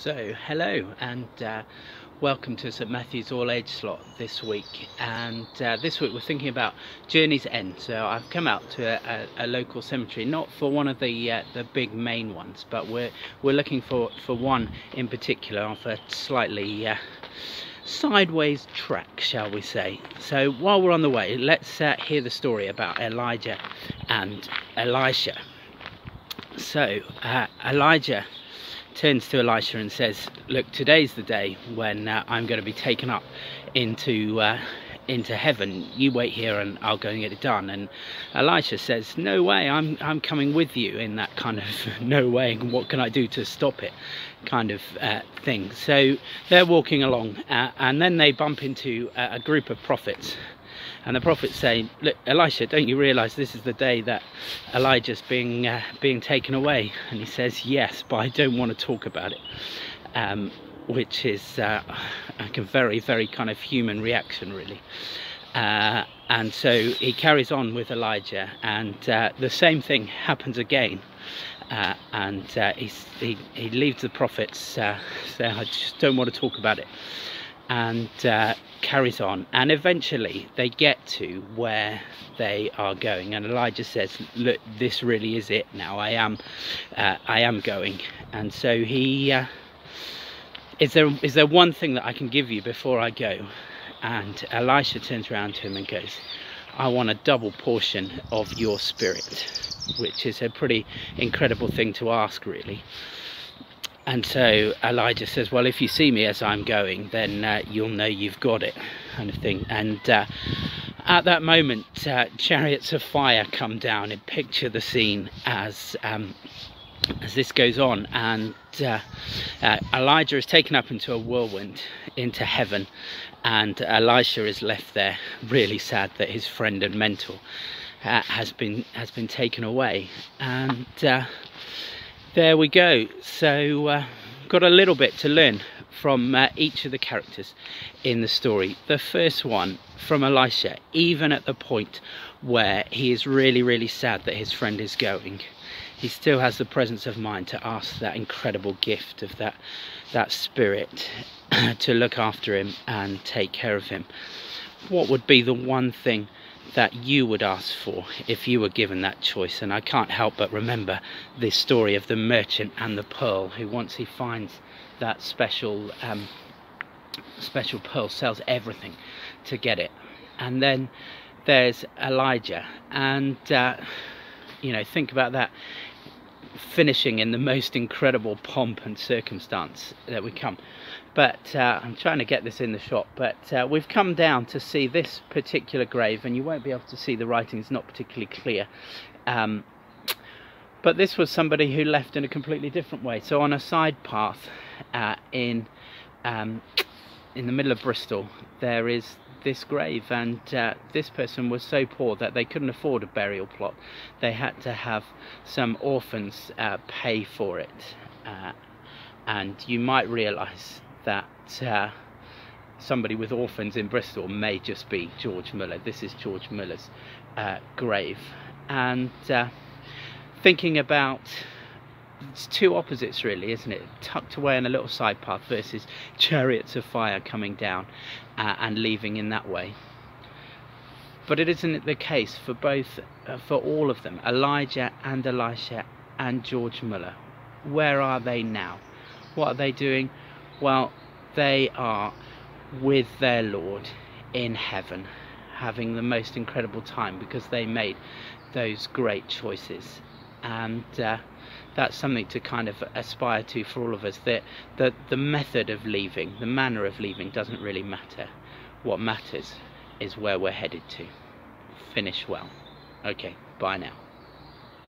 So hello and welcome to St Matthew's All Age Slot this week, and this week we're thinking about Journey's End. So I've come out to a local cemetery, not for one of the big main ones, but we're looking for one in particular of a slightly sideways track, shall we say. So while we're on the way, let's hear the story about Elijah and Elisha. So Elijah turns to Elisha and says, look, today's the day when I'm going to be taken up into heaven. You wait here and I'll go and get it done. And Elisha says, no way, I'm coming with you, in that kind of no way, what can I do to stop it kind of thing. So they're walking along and then they bump into a group of prophets. And the prophets say, look, Elisha, don't you realise this is the day that Elijah's being taken away? And he says, yes, but I don't want to talk about it, which is like a very, very kind of human reaction, really. And so he carries on with Elijah, and the same thing happens again. And he leaves the prophets, saying, I just don't want to talk about it, and carries on, and eventually they get to where they are going, and Elijah says, look, this really is it now, I am going. And so he is there one thing that I can give you before I go? And Elisha turns around to him and goes, I want a double portion of your spirit, which is a pretty incredible thing to ask, really. And so Elijah says, well, if you see me as I'm going, then you'll know you've got it, kind of thing. And at that moment, chariots of fire come down, and picture the scene as this goes on. And Elijah is taken up into a whirlwind into heaven, and Elisha is left there, really sad that his friend and mentor has been taken away. And there we go. So got a little bit to learn from each of the characters in the story. The first one from Elisha, even at the point where he is really, really sad that his friend is going, he still has the presence of mind to ask that incredible gift of that spirit to look after him and take care of him. What would be the one thing that you would ask for if you were given that choice? And I can't help but remember this story of the merchant and the pearl, who once he finds that special pearl, sells everything to get it. And then there's Elijah, and you know, think about that, finishing in the most incredible pomp and circumstance that we come. But I'm trying to get this in the shot, but we've come down to see this particular grave, and you won't be able to see the writing, it's not particularly clear. But this was somebody who left in a completely different way. So on a side path in the middle of Bristol, there is this grave, and this person was so poor that they couldn't afford a burial plot. They had to have some orphans pay for it. And you might realise that somebody with orphans in Bristol may just be George Muller. This is George Muller's grave. And thinking about, it's two opposites really, isn't it? Tucked away in a little side path versus chariots of fire coming down and leaving in that way. But it isn't the case for both, for all of them, Elijah and Elisha and George Muller. Where are they now? What are they doing? Well, they are with their Lord in heaven, having the most incredible time because they made those great choices. And that's something to kind of aspire to for all of us, that the method of leaving, the manner of leaving doesn't really matter. What matters is where we're headed to. Finish well. Okay, bye now.